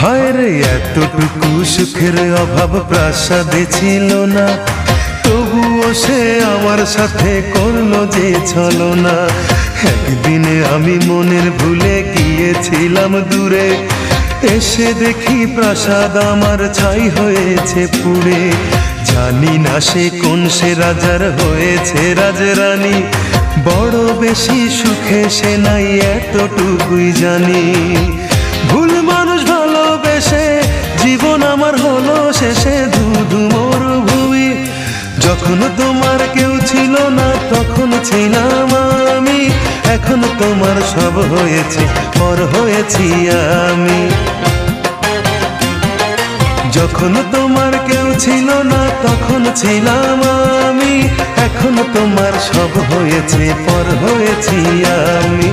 হায় রে এতটুকু সুখের অভাব প্রাসাদে ছিল না, তবুও সে আমার সাথে করলো যে ছলনা। একদিনে আমি মনের ভুলে গিয়েছিলাম দূরে, এসে দেখি প্রাসাদ আমার ছাই হয়েছে পুড়ে। জানি না সে কোন সে রাজার হয়েছে রাজরানী, বড় বেশি সুখে সে নাই এতটুকুই জানি। ভুল মানুষ ভালোবেসে জীবন আমার হলো শেষে ধুধু মরুভূমি। যখন তোমার কেউ ছিল না তখন ছিলাম আমি, এখন তোমার সব হয়েছে পর হয়েছি আমি। যখন তোমার কেউ ছিল না তখন ছিলাম আমি, এখন তোমার সব হয়েছে পর হয়েছি আমি।